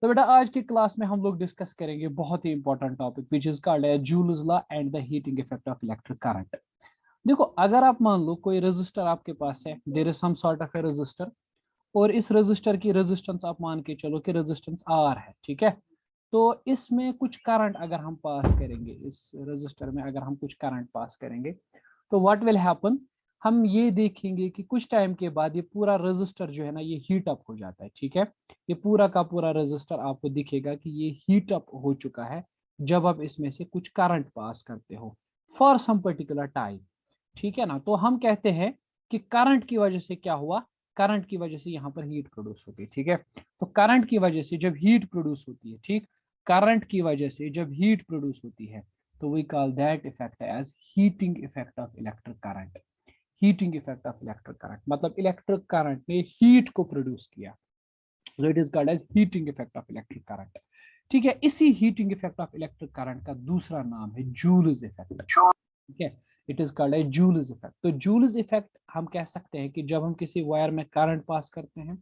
तो बेटा आज की क्लास में हम लोग डिस्कस करेंगे बहुत ही important topic which is called है Joule's law and the heating effect of electric current. देखो, अगर आप मान लो कोई रेजिस्टर आपके पास है, there is some sort of a register, और इस रेजिस्टर की रेजिस्टेंस आप मान के चलो कि रेजिस्टेंस आर है, ठीक है। तो इसमें कुछ करंट अगर हम पास करेंगे, इस रेजिस्टर में अगर हम कुछ करंट पास करेंगे, तो व्हाट विल हैपन, हम ये देखेंगे कि कुछ टाइम के बाद ये पूरा रेजिस्टर जो है ना, ये हीट अप हो जाता है, ठीक है। ये पूरा का पूरा रेजिस्टर आपको दिखेगा कि ये हीट अप हो चुका है जब आप इसमें से कुछ करंट पास करते हो फॉर सम पर्टिकुलर टाइम, ठीक है ना। तो हम कहते हैं कि करंट की वजह से क्या हुआ, करंट की वजह से यहाँ पर हीट प्रोड्यूस होती है, ठीक है। तो करंट की वजह से जब हीट प्रोड्यूस होती है, ठीक, करंट की वजह से जब हीट प्रोड्यूस होती है, तो we call that effect as heating effect of electric current. Heating effect of electric current मतलब इलेक्ट्रिक करंट ने हीट को प्रोड्यूस किया, so it is called as heating effect of electric current। ठीक है, इसी heating effect of electric current का दूसरा नाम है जूल्स इफेक्ट, ठीक है। It is called a Joule's effect. तो जूल्स इफेक्ट हम कह सकते हैं कि जब हम किसी वायर में करंट पास करते हैं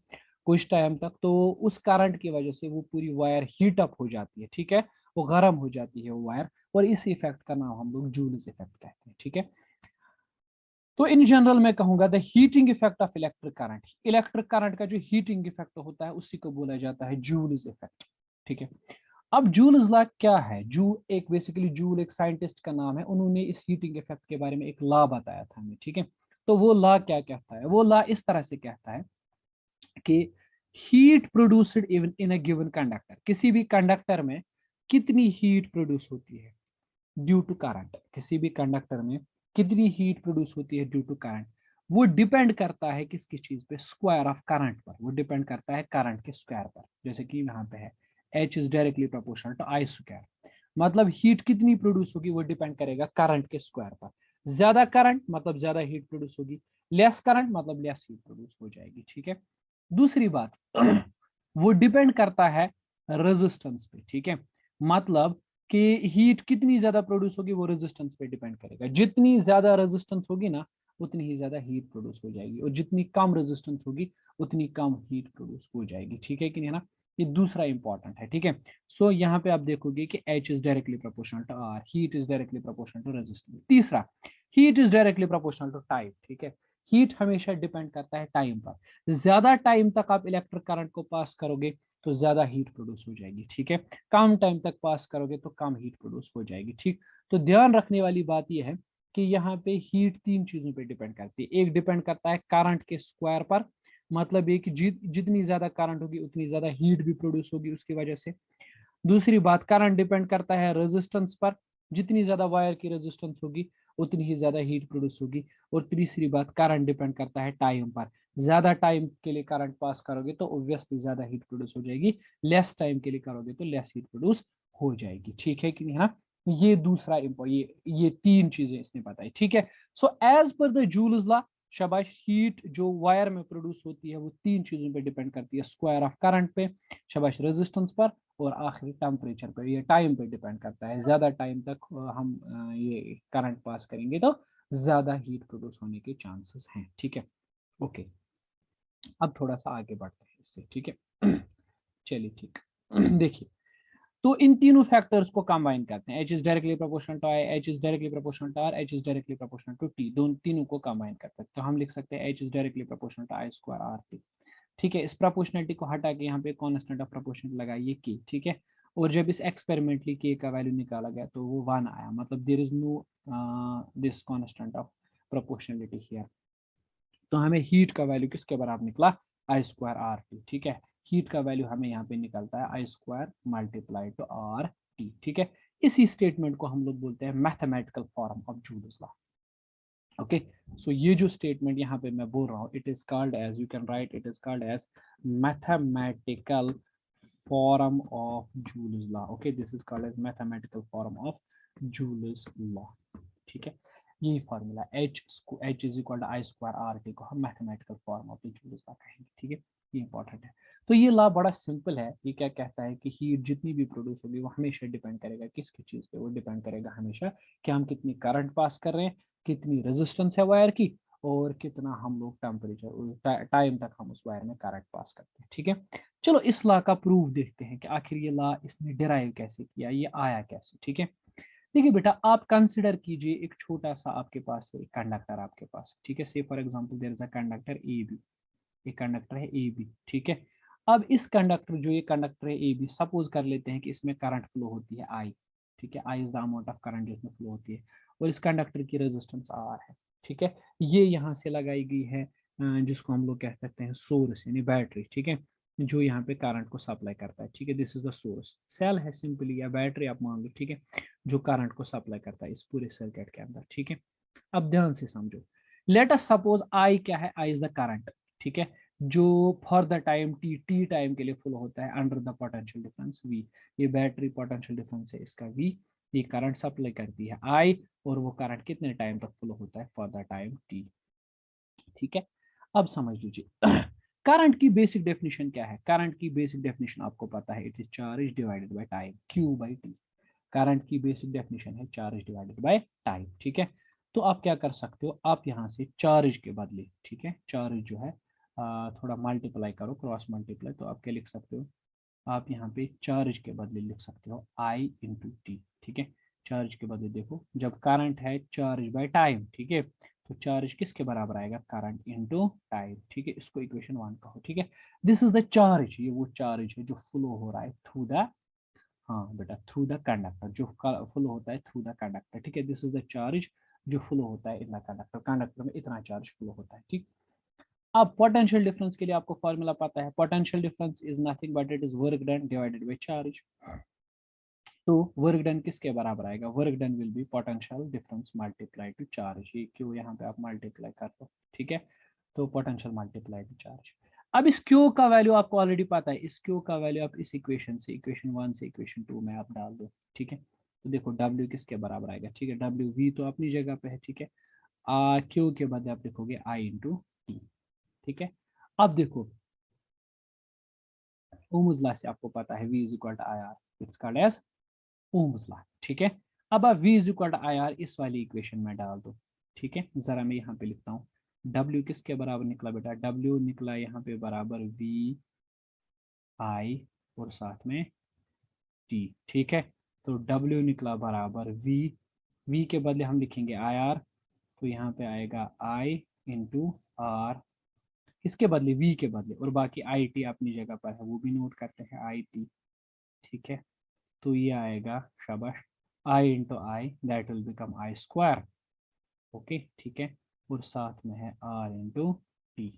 कुछ टाइम तक, तो उस करंट की वजह से वो पूरी वायर हीट अप हो जाती है, ठीक है, वो गर्म हो जाती है वो वायर, और इस इफेक्ट का नाम हम लोग जूल्स इफेक्ट कहते हैं, ठीक है। तो इन जनरल मैं कहूंगा the heating effect of electric current का जो हीटिंग इफेक्ट होता है उसी को बोला जाता है जूल्स इफेक्ट, ठीक है। अब जूल्स लॉ क्या है, एक बेसिकली जूल एक साइंटिस्ट का नाम है, उन्होंने इस हीटिंग इफेक्ट के बारे में एक लॉ बताया था हमें, ठीक है। तो वो लॉ क्या कहता है, वो लॉ इस तरह से कहता है कि heat produced even in a given conductor, किसी भी कंडक्टर में कितनी हीट प्रोड्यूस होती है ड्यू टू करंट, किसी भी कंडक्टर में कितनी हीट प्रोड्यूस होती है ड्यू टू करंट, वो डिपेंड करता है किसकी चीज पे, स्क्वायर ऑफ करंट पर, वो डिपेंड करता है करंट के स्क्वायर पर। जैसे कि यहाँ पे है H is directly proportional to I square, मतलब हीट कितनी प्रोड्यूस होगी वो डिपेंड करेगा करंट के स्क्वायर पर। ज्यादा करंट मतलब ज्यादा हीट प्रोड्यूस होगी, लेस करंट मतलब लेस हीट प्रोड्यूस हो जाएगी, ठीक है। दूसरी बात वो डिपेंड करता है रेजिस्टेंस पे, ठीक है। मतलब कि हीट कितनी ज्यादा प्रोड्यूस होगी वो रेजिस्टेंस पे डिपेंड करेगा, जितनी ज्यादा रेजिस्टेंस होगी ना उतनी ही ज्यादा हीट प्रोड्यूस हो जाएगी, और जितनी कम रेजिस्टेंस होगी उतनी कम हीट प्रोड्यूस हो जाएगी, ठीक है कि नहीं, है ना। ये दूसरा इंपॉर्टेंट है, ठीक है। सो यहाँ पे आप देखोगे कि H is directly proportional to R, heat is directly proportional to resistance. तीसरा, heat is directly proportional to time, ठीक है। हीट हमेशा डिपेंड करता है टाइम पर, ज्यादा टाइम तक आप इलेक्ट्रिक करंट को पास करोगे तो ज्यादा हीट प्रोड्यूस हो जाएगी, ठीक है। कम टाइम तक पास करोगे तो कम हीट प्रोड्यूस हो जाएगी, ठीक। तो ध्यान रखने वाली बात यह है कि यहाँ पे हीट तीन चीजों पे डिपेंड करती है। एक डिपेंड करता है करंट के स्क्वायर पर, मतलब ये कि जितनी ज्यादा करंट होगी उतनी ज्यादा हीट भी प्रोड्यूस होगी उसकी वजह से। दूसरी बात, करंट डिपेंड करता है रेजिस्टेंस पर, जितनी ज्यादा वायर की रेजिस्टेंस होगी उतनी ही ज्यादा हीट प्रोड्यूस होगी। और तीसरी बात, करंट डिपेंड करता है टाइम पर, ज्यादा टाइम के लिए करंट पास करोगे तो ऑब्वियसली ज्यादा हीट प्रोड्यूस हो जाएगी, लेस टाइम के लिए करोगे तो लेस हीट प्रोड्यूस हो जाएगी, ठीक है कि नहीं, हाँ। ये दूसरा ये तीन चीजें इसने बताई, ठीक है। So as per the Joule's law, शाबाश, हीट जो वायर में प्रोड्यूस होती है वो तीन चीजों पे डिपेंड करती है, स्क्वायर ऑफ करंट पे, शाबाश, रेजिस्टेंस पर, और आखिरी टेम्परेचर पे, ये टाइम पे डिपेंड करता है। ज्यादा टाइम तक हम ये करंट पास करेंगे तो ज्यादा हीट प्रोड्यूस होने के चांसेस हैं, ठीक है। ओके, अब थोड़ा सा आगे बढ़ते हैं इससे, ठीक है। चलिए ठीक। देखिए, तो इन तीनों फैक्टर्स को कंबाइन करते हैं, H is directly proportional to I, H is directly proportional to R, H is directly proportional to T, दोनों तीनों को कंबाइन करते हैं तो हम लिख सकते हैं H is directly proportional to I square R T, ठीक है। इस प्रोपोर्शनलिटी को हटा के यहाँ पे कांस्टेंट ऑफ प्रोपोर्शन लगाइए K, ठीक है। और जब इस एक्सपेरिमेंटली K का वैल्यू निकाला गया तो वो 1 आया, मतलब there is no this constant of proportionality here. तो हमें हीट का वैल्यू किसके बराबर निकला, आई स्क्वायर आर टी, ठीक है। हीट का वैल्यू हमें यहाँ पे निकलता है I square multiply to R T, ठीक है। इसी स्टेटमेंट को हम लोग बोलते हैं mathematical form of Joule's law. Okay, so ये जो स्टेटमेंट यहाँ पे मैं बोल रहा हूँ, it is called as, you can write, it is called as mathematical form of Joule's law. Okay, this is called as mathematical form of Joule's law, ठीक है। यही formula H is equal to I square R T को हम mathematical form of Joule's law कहेंगे, ठीक है। ये important है। तो ये लॉ बड़ा सिंपल है, ये क्या कहता है कि हीट जितनी भी प्रोड्यूस होगी वो हमेशा डिपेंड करेगा किसकी चीज पे, वो डिपेंड करेगा हमेशा कि हम कितनी करंट पास कर रहे हैं, कितनी रेजिस्टेंस है वायर की, और कितना हम लोग टेम्परेचर टाइम तक हम उस वायर में करंट पास करते हैं। ठीक है, चलो इस लॉ का प्रूफ देखते हैं कि आखिर ये लॉ इसने डिराइव कैसे किया, ये आया कैसे। ठीक है, देखिए बेटा, आप कंसिडर कीजिए एक छोटा सा आपके पास है कंडक्टर आपके पास। ठीक है, say for example there is a conductor A B, एक कंडक्टर है ए बी। ठीक है, अब इस कंडक्टर, जो ये कंडक्टर है ए बी, सपोज कर लेते हैं कि इसमें करंट फ्लो होती है आई। ठीक है, I is the amount of current जिसमें फ्लो होती है, और इस कंडक्टर की रेजिस्टेंस आर है। ठीक है, ये यहाँ से लगाई गई है जिसको हम लोग कह सकते हैं सोर्स यानी बैटरी। ठीक है, जो यहाँ पे करंट को सप्लाई करता है। ठीक है, this is the source, cell है सिंपली, या बैटरी आप मान लो। ठीक है, जो करंट को सप्लाई करता है इस पूरे सर्किट के अंदर। ठीक है, अब ध्यान से समझो, लेट अस सपोज आई क्या है, आई इज द करंट। ठीक है, जो for the time T time के लिए फ्लो होता है under the potential difference V. ये बैटरी पोटेंशियल डिफरेंस है इसका वी, ये करंट सप्लाई करती है आई, और वो करंट कितने टाइम तक फ्लो होता है, फॉर द टाइम टी। ठीक है, अब समझ लीजिए करंट की बेसिक डेफिनेशन क्या है। करंट की बेसिक डेफिनेशन आपको पता है, it is charge divided by time, Q by T. Current की बेसिक डेफिनेशन है चार्ज डिवाइडेड बाय टाइम। ठीक है, तो आप क्या कर सकते हो, आप यहाँ से चार्ज के बदले, ठीक है, चार्ज जो है थोड़ा मल्टीप्लाई करो, क्रॉस मल्टीप्लाई, तो आप क्या लिख सकते हो, आप यहाँ पे चार्ज के बदले लिख सकते हो आई इंटू टी। ठीक है, चार्ज के बदले देखो, जब करंट है चार्ज बाय टाइम, ठीक है, तो चार्ज किसके बराबर आएगा, करंट इंटू टाइम। ठीक है, इसको इक्वेशन 1 कहो। ठीक है, दिस इज द चार्ज, ये वो चार्ज है जो फ्लो हो रहा है थ्रू द, हाँ बेटा, थ्रू द कंडक्टर, जो फ्लो होता है थ्रू द कंडक्टर। ठीक है, दिस इज द चार्ज जो फ्लो होता है इन द कंडक्टर, कंडक्टर में इतना चार्ज फ्लो होता है। ठीक, अब पोटेंशियल डिफरेंस के लिए आपको फॉर्मूला पता है, potential difference is nothing but it is work done divided by charge. तो वर्क डन किसके बराबर आएगा, work done will be potential difference multiply two charge, ये क्यों यहाँ पे आप मल्टीप्लाई कर दो। ठीक है, तो पोटेंशियल मल्टीप्लाई टू चार्ज। अब इस क्यू का वैल्यू आपको ऑलरेडी पता है, इस क्यू का वैल्यू आप इस इक्वेशन से, इक्वेशन 1 से इक्वेशन 2 में आप डाल दो। ठीक है, तो देखो W किसके बराबर आएगा। ठीक है, W V तो अपनी जगह पे है। ठीक है, क्यू के बदले आप लिखोगे I इंटू टी। ठीक है, अब देखो ओम्स लॉ से आपको पता है V is equal to I R, it's called as Ohm's law. ठीक है, अब आप V is equal to I R इस वाली इक्वेशन में डाल दो। ठीक है, जरा मैं यहाँ पे लिखता हूँ, W किसके बराबर निकला बेटा, W निकला यहाँ पे बराबर V I और साथ में T। ठीक है, तो W निकला बराबर V के बदले हम लिखेंगे आई आर, तो यहाँ पे आएगा I इंटू आर, इसके बदले V के बदले, और बाकी आई टी अपनी जगह पर है, वो भी नोट करते हैं आई टी। ठीक है, तो ये आएगा शाबाश I into I, that will become I square. Okay, ठीक है, और साथ में है R into T,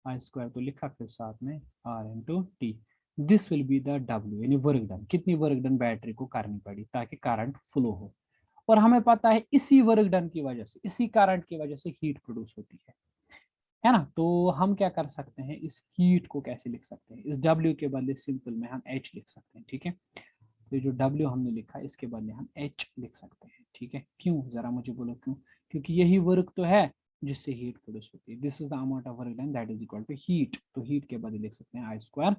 I square तो लिखा, फिर साथ में R into T. This will be the W, यानी वर्क डन, कितनी वर्क डन बैटरी को करनी पड़ी ताकि करंट फ्लो हो। और हमें पता है इसी वर्क डन की वजह से, इसी करंट की वजह से हीट प्रोड्यूस होती है ना। तो हम क्या कर सकते हैं, इस हीट को कैसे लिख सकते हैं, इस W के बदले सिंपल में हम H लिख सकते हैं। ठीक है, तो ये जो W हमने लिखा इसके बदले हम H लिख सकते हैं। ठीक है, क्यों, जरा मुझे बोलो क्यों, क्योंकि यही वर्क तो है जिससे हीट प्रोड्यूस होती है। This is the amount of work done that is equal to heat, तो हीट के बदले लिख सकते हैं आई स्क्वायर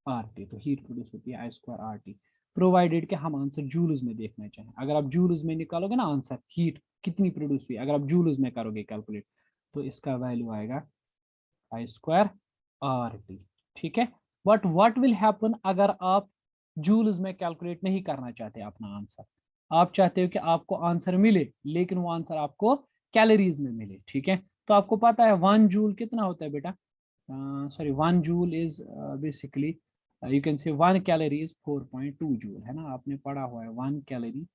आर टी, तो हीट प्रोड्यूस होती है I square R T, provided कि हम आंसर जूल्स में देखना चाहें। अगर आप जूल्स में निकालोगे ना आंसर, हीट कितनी प्रोड्यूस हुई, अगर आप जूल्स में करोगे कैलकुलेट, तो इसका वैल्यू आएगा आई स्क्वायर आर टी। ठीक है, बट व्हाट विल हैपन अगर आप जूल्स में कैलकुलेट नहीं करना चाहते अपना आंसर, आप चाहते हो कि आपको आंसर मिले लेकिन वो आंसर आपको कैलोरीज में मिले। ठीक है, तो आपको पता है 1 जूल कितना होता है बेटा, sorry 1 joule is basically, you can say 1 calorie is 4.2 joule, है ना, आपने पढ़ा हुआ है 1 calorie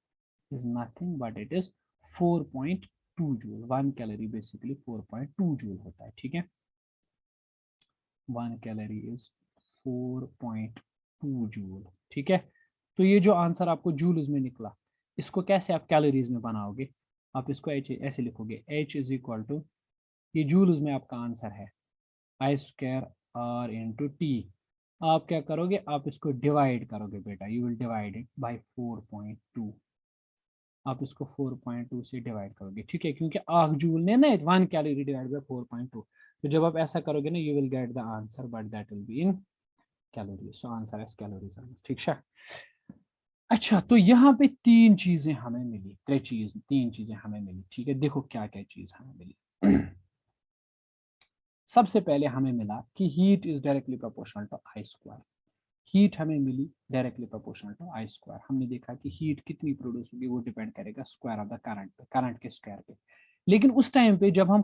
is nothing but it is 4.2 joule, 1 calorie basically 4.2 joule होता है। ठीक है, 1 कैलोरी इज 4.2 जूल। ठीक है, तो ये जो आंसर आपको जूल्स में निकला, इसको कैसे आप कैलोरीज में बनाओगे, आप इसको ऐसे लिखोगे, H इज इक्वल टू, ये जूल्स में आपका आंसर है I square R into T. आप क्या करोगे, आप इसको डिवाइड करोगे बेटा, you will divide it by 4.2, आप इसको 4.2 से डिवाइड करोगे। ठीक है, क्योंकि आख जूल ने ना 1 कैलोरी डिवाइड बाई 4.2, तो जब आप ऐसा करोगे ना, you will get the answer but that will be in calorie, so answer as calories. ठीक है, अच्छा, तो यहाँ पे तीन चीजें हमें मिली, तीन चीजें हमें मिली। ठीक है, देखो क्या क्या चीज हमें मिली सबसे पहले हमें मिला कि heat is directly proportional to I square. Heat हमें मिली directly proportional to I square. हमने देखा कि हीट कितनी प्रोड्यूस होगी वो डिपेंड करेगा स्क्वायर ऑफ द करंट पे, करंट के स्क्वायर पे। लेकिन उस टाइम पे जब हम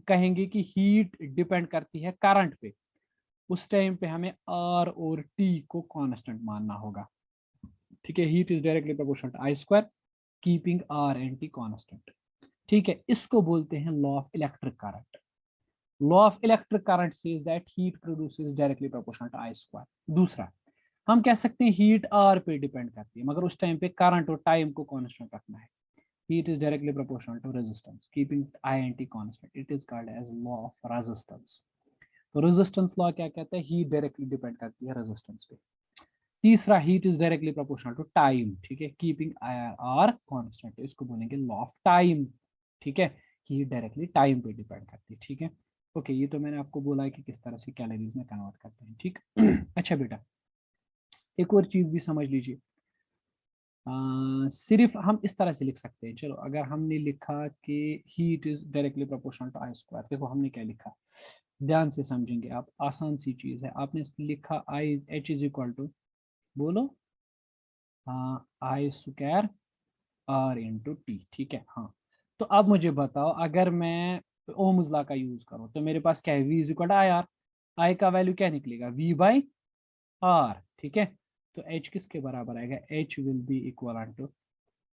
कहेंगे कि हीट डिपेंड करती है करंट पे, उस टाइम पे हमें आर और टी को कांस्टेंट मानना होगा। ठीक है, heat is directly proportional to I square keeping R and T constant. ठीक है, इसको बोलते हैं law of electric current. Law of electric current says that heat produces directly proportional to I square. दूसरा, हम कह सकते हैं हीट आर पे डिपेंड करती है, मगर उस टाइम पे करंट और टाइम को कांस्टेंट रखना है। Heat is directly proportional to resistance keeping I and T constant. It is called as law of resistance. तो रेजिस्टेंस लॉ क्या कहता है? हीट डायरेक्टली डिपेंड करती है रेजिस्टेंस पे। तीसरा, heat is directly proportional to time. ठीक है, कीपिंग आर कांस्टेंट, इसको बोलेंगे लॉ ऑफ टाइम। ठीक है, हीट डायरेक्टली टाइम पे डिपेंड करती है। ठीक है, ओके, ये तो मैंने आपको बोला है कि किस तरह से कैलोरीज में कन्वर्ट करते हैं। ठीक अच्छा बेटा, एक और चीज भी समझ लीजिए। सिर्फ हम इस तरह से लिख सकते हैं। चलो, अगर हमने लिखा कि heat is directly proportional to I square, देखो हमने क्या लिखा, ध्यान से समझेंगे आप, आसान सी चीज है। आपने लिखा I H is equal to, बोलो, I square R into T. ठीक है, हाँ। तो अब मुझे बताओ, अगर मैं ओम्स लॉ का यूज करूं तो मेरे पास क्या है? V is equal to I R. I का वैल्यू क्या निकलेगा? V by R. ठीक है, तो एच किसके बराबर आएगा? H will be equal to,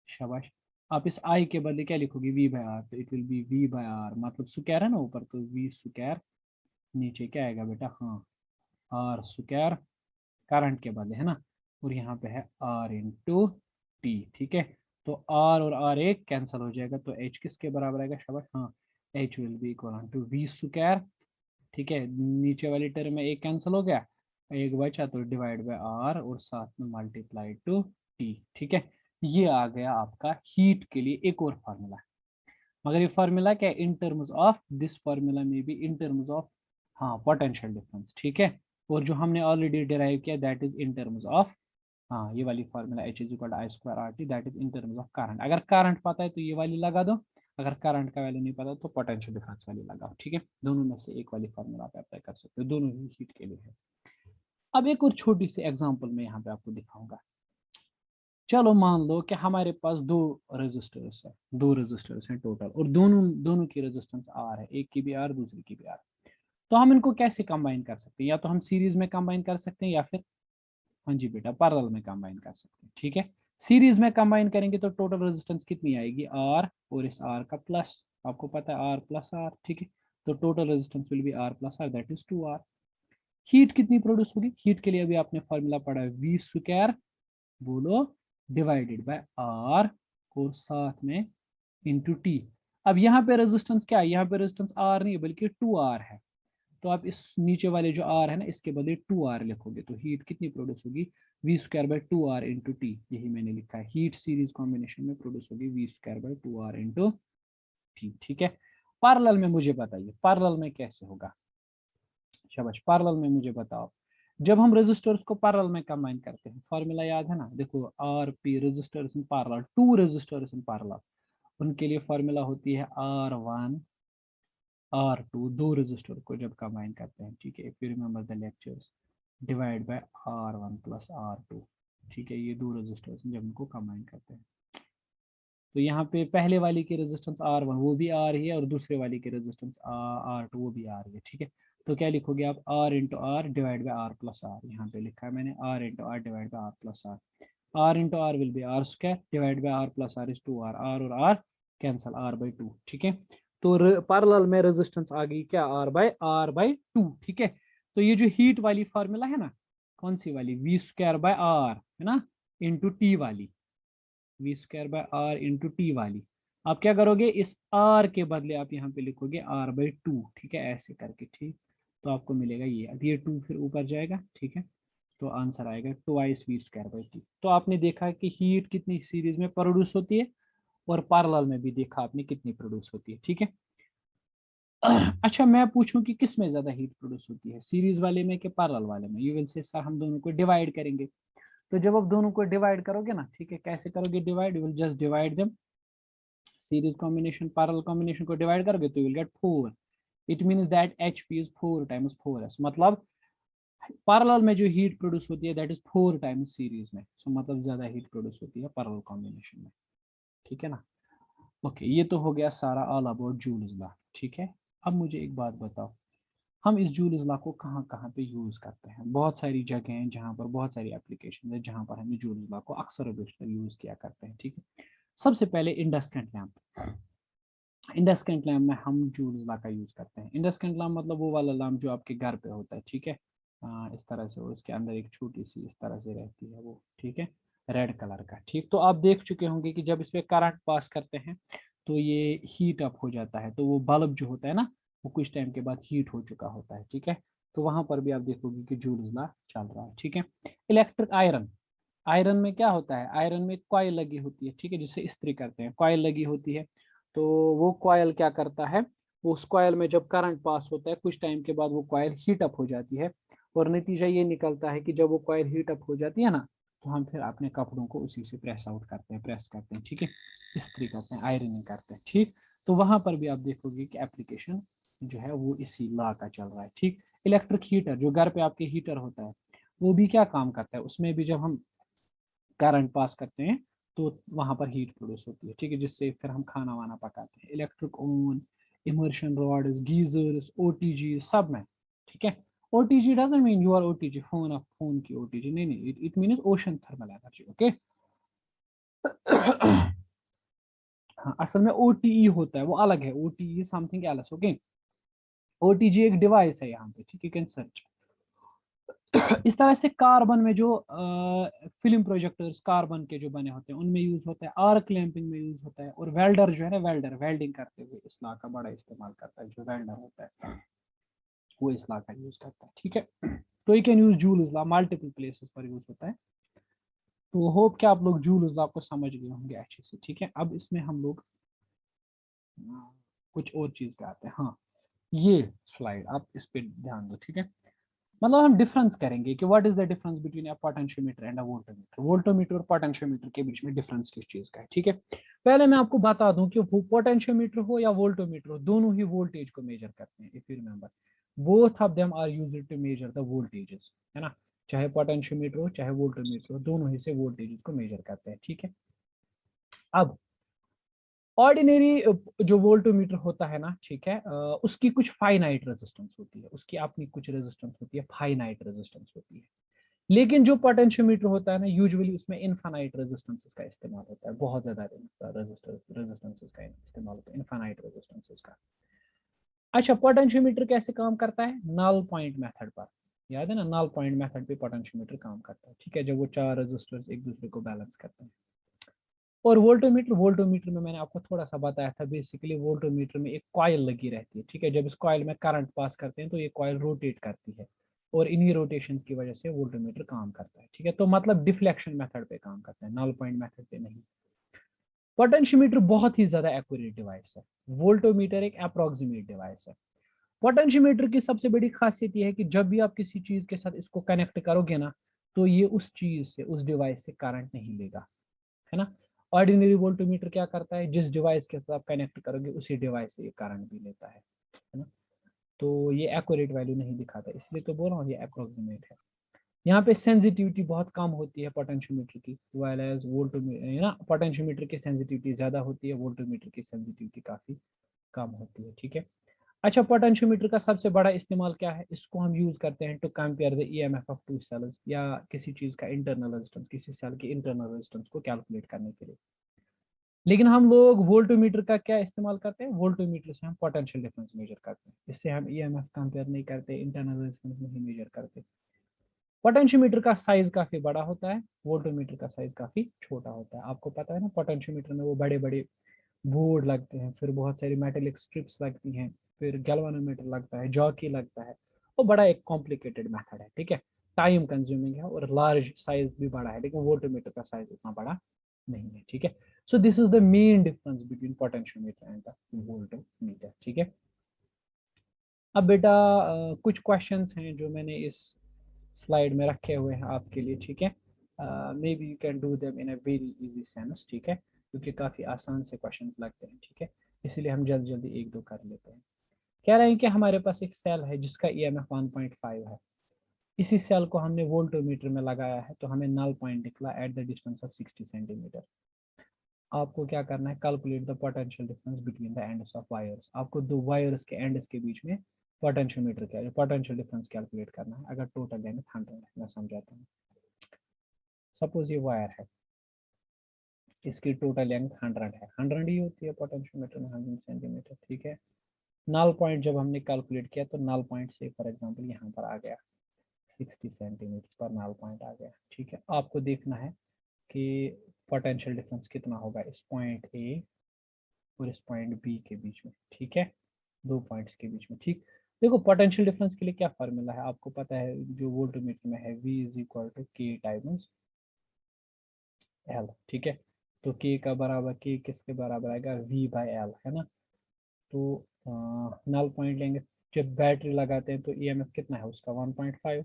शाबाश, आप इस आई के बदले क्या लिखोगे? V by R. तो it will be V by R, मतलब स्क्वायर है ना ऊपर, तो वी स्क्वायर, नीचे क्या आएगा बेटा? हाँ, आर स्क्वायर, करंट के बदले है ना, और यहाँ पे है आर इंटू टी। ठीक है, तो आर और आर एक कैंसिल हो जाएगा, तो एच किसके बराबर आएगा? शाबाश, हाँ, H will be equal to V square. ठीक है, नीचे वाली टर्म में एक कैंसिल हो गया, एक बचा, तो डिवाइड बाय आर और साथ में मल्टीप्लाई टू टी। ठीक है, ये आ गया आपका हीट के लिए एक और फार्मूला। मगर ये फार्मूला क्या है? In terms of this formula में भी इन टर्म्स ऑफ, हाँ, पोटेंशियल डिफरेंस। ठीक है, और जो हमने ऑलरेडी डिराइव किया that is in terms of, हाँ, ये वाली formula H is equal I square R T, that is in terms of current. अगर करंट पता है तो ये वाली लगा दो, अगर करंट का वैल्यू नहीं पता तो पोटेंशियल डिफरेंस वाली लगाओ। ठीक है, दोनों में से एक वाली फार्मूला आप अप्लाई कर सकते हो, दोनों ही हीट के लिए है। अब एक और छोटी सी एग्जांपल मैं यहाँ पे आपको दिखाऊंगा। चलो मान लो कि हमारे पास दो रेजिस्टर्स हैं टोटल, और दोनों दोनों की रेजिस्टेंस आर है, एक की भी आर दूसरी की भी आर। तो हम इनको कैसे कंबाइन कर सकते हैं? या तो हम सीरीज में कंबाइन कर सकते हैं, या फिर, हाँ जी बेटा, पैरेलल में कंबाइन कर सकते हैं। ठीक है, सीरीज में कंबाइन करेंगे तो टोटल रेजिस्टेंस कितनी आएगी? आर और इस आर का प्लस, आपको पता है आर प्लस आर। ठीक है, तो total resistance will be R plus R, that is 2R। Heat कितनी प्रोड्यूस होगी? हीट के लिए अभी आपने फॉर्मूला पढ़ा है, वी स्क्वायर, बोलो, डिवाइडेड बाय आर और साथ में इंटू टी। अब यहाँ पे रेजिस्टेंस क्या है? यहाँ पे रेजिस्टेंस आर नहीं है बल्कि 2R है। तो आप इस नीचे वाले जो आर है ना, इसके बदले 2R लिखोगे, तो हीट कितनी प्रोड्यूस होगी? V square by 2R into T. यही मैंने लिखा है, हीट सीरीज कॉम्बिनेशन में प्रोड्यूस होगी V square by 2R into T. ठीक है, पैरेलल में मुझे बताइए, पैरेलल में कैसे होगा? शाबाश, पैरेलल में मुझे बताओ। जब हम रेजिस्टर्स को पैरेलल में कंबाइन करते हैं, फॉर्मूला याद है ना? देखो, R P resistors in parallel, two resistors in parallel, उनके लिए फॉर्मूला होती है R1 R2, दो रेजिस्टर को जब कंबाइन करते हैं। ठीक है, if you remember the lectures, divide by R1 plus R2। ठीक है, ये दो रेजिस्टर्स जब उनको कंबाइन करते हैं, तो यहाँ पे पहले वाली की रेजिस्टेंस R1 वो भी आ रही है, और दूसरे वाली की रेजिस्टेंस R2 वो भी आ रही है। ठीक है, तो क्या लिखोगे आप? R into R divide by R plus R. यहाँ पे लिखा है मैंने R into R divide by R plus R. R into R will be R square divide by R plus R is 2R, R और R cancel, R by 2। ठीक है, तो parallel में रेजिस्टेंस आ गई क्या? R/2। ठीक है, तो ये जो हीट वाली फार्मूला है ना, कौन सी वाली? वी स्क्वायर बाय आर है ना, इंटू टी वाली, V square by R into T वाली। आप क्या करोगे? इस आर के बदले आप यहाँ पे लिखोगे R/2। ठीक है, ऐसे करके। ठीक, तो आपको मिलेगा ये, अब ये 2 फिर ऊपर जाएगा। ठीक है, तो आंसर आएगा twice V square by T. तो आपने देखा कि हीट कितनी सीरीज में प्रोड्यूस होती है, और पैरेलल में भी देखा आपने कितनी प्रोड्यूस होती है। ठीक है, अच्छा, मैं पूछूं कि किस में ज्यादा हीट प्रोड्यूस होती है, सीरीज वाले में कि पैरेलल वाले में? यू विल से सर हम दोनों को डिवाइड करेंगे। तो जब आप दोनों को डिवाइड करोगे ना, ठीक है, कैसे करोगे divide? You will just divide them, series combination parallel combination को डिवाइड करोगे तो you will gate 4। It means that HP is 4 times 4s, मतलब पैरेलल में जो हीट प्रोड्यूस होती है दैट इज 4 टाइम्स सीरीज में, सो मतलब ज्यादा हीट प्रोड्यूस होती है पैरेलल कॉम्बिनेशन में, ठीक है ना। ओके, ये तो हो गया सारा ऑल अबाउट जूल्स लॉ, ठीक है। अब मुझे एक बात बताओ, हम इस जूल्स लॉ को कहाँ कहाँ पे यूज करते हैं? बहुत सारी जगह हैं जहाँ पर, बहुत सारी एप्लीकेशन है जहाँ पर हम जूल्स लॉ को अक्सर और बेशतर यूज किया करते हैं, ठीक है। सबसे पहले इंडस्केंट लैम्प, इंडस्केंट लैम्प में हम जूल्स लॉ का यूज करते हैं। इंडस्केंट लैम्प मतलब वो वाला लैम्प जो आपके घर पे होता है, ठीक है, इस तरह से, और उसके अंदर एक छोटी सी इस तरह से रहती है वो, ठीक है, रेड कलर का, ठीक। तो आप देख चुके होंगे कि जब इस पे करंट पास करते हैं तो ये हीट अप हो जाता है, तो वो बल्ब जो होता है ना, वो कुछ टाइम के बाद हीट हो चुका होता है, ठीक है। तो वहां पर भी आप देखोगे कि जूल्स लॉ चल रहा है, ठीक है। इलेक्ट्रिक आयरन, आयरन में क्या होता है, आयरन में कॉइल लगी होती है, ठीक है, जिससे इस्त्री करते हैं, कॉइल लगी होती है। तो वो कॉइल क्या करता है, वो उस कॉइल में जब करंट पास होता है कुछ टाइम के बाद वो कॉइल हीट अप हो जाती है, और नतीजा ये निकलता है कि जब वो कॉइल हीट अप हो जाती है ना, तो हम फिर अपने कपड़ों को उसी से प्रेस आउट करते हैं, प्रेस करते हैं, ठीक है, इस्त्री करते हैं, आयरनिंग करते हैं, ठीक। तो वहां पर भी आप देखोगे कि एप्लीकेशन जो है वो इसी लॉ का चल रहा है, ठीक। इलेक्ट्रिक हीटर, जो घर पे आपके हीटर होता है, वो भी क्या काम करता है, उसमें भी जब हम करंट पास करते हैं तो वहां पर हीट प्रोड्यूस होती है, ठीक है, जिससे फिर हम खाना वाना पकाते हैं। Electric oven, immersion rods, geysers, OTG, सब में, ठीक है। OTG doesn't mean you are OTG phone, of phone की ओटीजी, नहीं नहीं, it means ocean thermal energy, okay. हाँ, असल में ओटीई होता है वो अलग है, OTE something else, okay. OTG एक डिवाइस है यहाँ पे, ठीक है, कैन सर्च। इस तरह से कार्बन में जो फिल्म प्रोजेक्टर्स कार्बन के जो बने होते हैं उनमें यूज होता है, आर्क लैंपिंग में यूज होता है, और वेल्डर जो है ना, वेल्डर वेल्डिंग करते हुए इस लॉ का बड़ा इस्तेमाल करता है, जो वेल्डर होता है वो इस लॉ का यूज करता है, ठीक है। तो you can use joules law, multiple places पर यूज होता है। तो होप कि आप लोग जूल्स लॉ को समझ गए होंगे अच्छे से, ठीक है। अब इसमें हम लोग कुछ और चीज पे आते हैं। हाँ, ये स्लाइड आप इस पे ध्यान दो, ठीक है। मतलब हम डिफरेंस करेंगे कि what is the difference between a potentiometer and a voltmeter, voltmeter और पोटेंशियोमीटर के बीच में डिफरेंस किस चीज का है, ठीक है। पहले मैं आपको बता दूं कि वो पोटेंशियोमीटर हो या वोल्टमीटर हो, दोनों ही वोल्टेज को मेजर करते हैं, if you remember, both of them are used to measure the voltages, है ना। चाहे पोटेंशियोमीटर हो चाहे वोल्टमीटर हो, दोनों ही से वोल्टेजेस को मेजर करते हैं, ठीक है। अब ऑर्डिनरी जो वोल्टमीटर होता है ना, ठीक है, उसकी कुछ फाइनाइट रेजिस्टेंस होती है, उसकी अपनी कुछ रेजिस्टेंस होती है, फाइनाइट रेजिस्टेंस होती है। लेकिन जो पोटेंशियोमीटर होता है ना, यूजुअली उसमें इनफाइनाइट रेजिस्टेंसेस का इस्तेमाल होता है, बहुत ज्यादा रेजिस्टेंसेस का इस्तेमाल होता है, इनफाइनाइट रेजिस्टेंसेस का। अच्छा, पोटेंशियोमीटर कैसे काम करता है? नल पॉइंट मेथड पर, याद है ना, नल पॉइंट मेथड पे पोटेंशियोमीटर काम करता है, ठीक है, जब वो चार रेजिस्टर्स एक दूसरे को बैलेंस करते हैं। और वोल्टोमीटर, वोल्टोमीटर में मैंने आपको थोड़ा सा बताया था, बेसिकली वोल्टोमीटर में एक कॉइल लगी रहती है, ठीक है, जब इस कॉइल में करंट पास करते हैं तो ये कॉइल रोटेट करती है, और इन्हीं रोटेशन की वजह से वोल्टोमीटर काम करता है, ठीक है। तो मतलब डिफ्लेक्शन मेथड पे काम करता है, नल पॉइंट मेथड पे नहीं। पोटेंशियोमीटर बहुत ही ज्यादा एक्यूरेट डिवाइस है, वोल्टोमीटर एक अप्रोक्सीमेट डिवाइस है। पोटेंशियोमीटर की सबसे बड़ी खासियत यह है कि जब भी आप किसी चीज के साथ इसको कनेक्ट करोगे ना, तो ये उस चीज से, उस डिवाइस से करंट नहीं लेगा, है ना। ऑर्डिनरी वोल्टमीटर क्या करता है, जिस डिवाइस के साथ आप कनेक्ट करोगे उसी डिवाइस से ये करंट भी लेता है ना। तो ये एक्यूरेट वैल्यू नहीं दिखाता, इसलिए तो बोल रहा हूँ ये अप्रोक्सीमेट है। यहाँ पे सेंसिटिविटी बहुत कम होती है पोटेंशियोमीटर की, वाइल एज वोल्टमीटर, है ना, पोटेंशियोमीटर की सेंसिटिविटी ज्यादा होती है, वोल्टमीटर की सेंसिटिविटी काफी कम होती है, ठीक है। अच्छा, पोटेंशियोमीटर का सबसे बड़ा इस्तेमाल क्या है? इसको हम यूज करते हैं to compare the EMF of two cells, या किसी चीज का इंटरनल रेजिस्टेंस, किसी सेल की इंटरनल रेजिस्टेंस को कैलकुलेट करने के लिए। लेकिन हम लोग वोल्टोमीटर का क्या इस्तेमाल करते हैं? वोल्टोमीटर से हम पोटेंशियल डिफरेंस मेजर करते हैं, इससे हम ईएमएफ कंपेयर नहीं करते, इंटरनल रेजिस्टेंस नहीं मेजर करते। पोटेंशियोमीटर का साइज काफी बड़ा होता है, वोल्टोमीटर का साइज काफी छोटा होता है। आपको पता है ना, पोटेंशियोमीटर में वो बड़े बड़े बोर्ड लगते हैं, फिर बहुत सारी मेटेलिक स्ट्रिप्स लगती हैं, फिर गैल्वानोमीटर लगता है, जॉकी लगता है। वो बड़ा एक कॉम्प्लिकेटेड मेथड है, ठीक है, टाइम कंज्यूमिंग है, और लार्ज साइज भी बड़ा है, लेकिन वोल्टमीटर का साइज उतना बड़ा नहीं है, ठीक है। So this is the main difference between potentiometer and the voltmeter, ठीक है। अब बेटा कुछ क्वेश्चंस हैं जो मैंने इस स्लाइड में रखे हुए हैं आपके लिए, ठीक है। May be you can do them in a very easy sense, ठीक है, क्योंकि काफ़ी आसान से क्वेश्चंस लगते हैं, ठीक है, इसीलिए हम जल्दी जल्दी एक दो कर लेते हैं। कह रहे हैं कि हमारे पास एक सेल है जिसका EMF 1.5 है, इसी सेल को हमने वोल्टोमीटर में लगाया है, तो हमें नल पॉइंट निकला at the distance of 60 centimetre. आपको क्या करना है, calculate the potential difference between the ends of wires. आपको दो वायर्स के एंड्स के बीच में पोटेंशियोमीटर क्या पोटेंशियल डिफरेंस कैलकुलेट करना है। अगर टोटल लेंथ 100 है, मैं समझाता हूँ। सपोज ये वायर है, इसकी टोटल लेंथ 100 है, 100 ही होती है पोटेंशियोमीटर में, 100 सेंटीमीटर, ठीक है। नल पॉइंट जब हमने कैलकुलेट किया तो नल पॉइंट से फॉर एग्जांपल यहाँ पर आ गया 60 सेंटीमीटर पर नल पॉइंट आ गया, ठीक है। आपको देखना है कि पोटेंशियल डिफरेंस कितना होगा इस पॉइंट ए और इस पॉइंट बी के बीच में, ठीक है, दो पॉइंट्स के बीच में, ठीक। देखो पोटेंशियल डिफरेंस के लिए क्या फार्मूला है, आपको पता है जो वोल्टमीटर में है, V इज इक्वल टू के टाइम्स एल, ठीक है। तो के का बराबर, के किसके बराबर आएगा, V बाई एल, है ना। तो नल पॉइंट लेंगे, जब बैटरी लगाते हैं तो EMF कितना है उसका 1.5,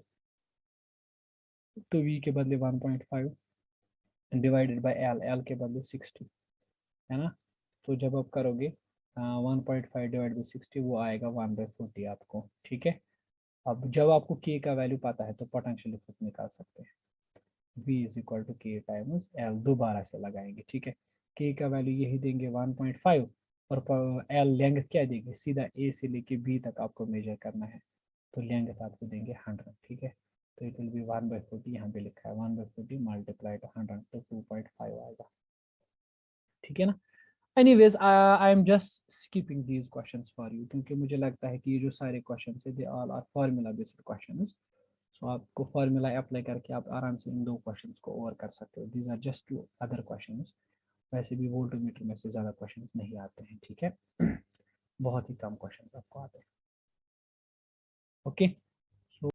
तो V के बदले 1.5 डिवाइडेड बाई एल, एल के बदले 60, है ना। तो जब आप करोगे 1.5 डिवाइड बाई 60, वो आएगा 1/40 आपको, ठीक है। अब जब आपको के का वैल्यू पता है तो पोटेंशियल डिफरेंस निकाल सकते हैं, V इज इक्वल टू के टाइम्स एल, दोबारा से लगाएंगे, ठीक है। के का वैल्यू यही देंगे 1.5 और एल लेंथ क्या देंगे, सीधा ए से लेके बी तक आपको मेजर करना है, तो लेंथ आपको देंगे 100, ठीक है। तो इट विल बी 1/40, यहाँ पे लिखा है 1/40 मल्टीप्लाई टू 100, तो 2.5 आएगा, ठीक है ना। Anyways I am just skipping these questions for you, क्योंकि मुझे लगता है कि ये जो सारे क्वेश्चन है they all are formula based questions. So आपको फार्मूला अप्लाई करके आप आराम से इन दो क्वेश्चंस को ओवर कर सकते हो। These are just two other questions, वैसे भी वोल्टमीटर में से ज़्यादा क्वेश्चंस नहीं आते हैं, ठीक है। बहुत ही कम क्वेश्चंस आपको आते हैं, ओके।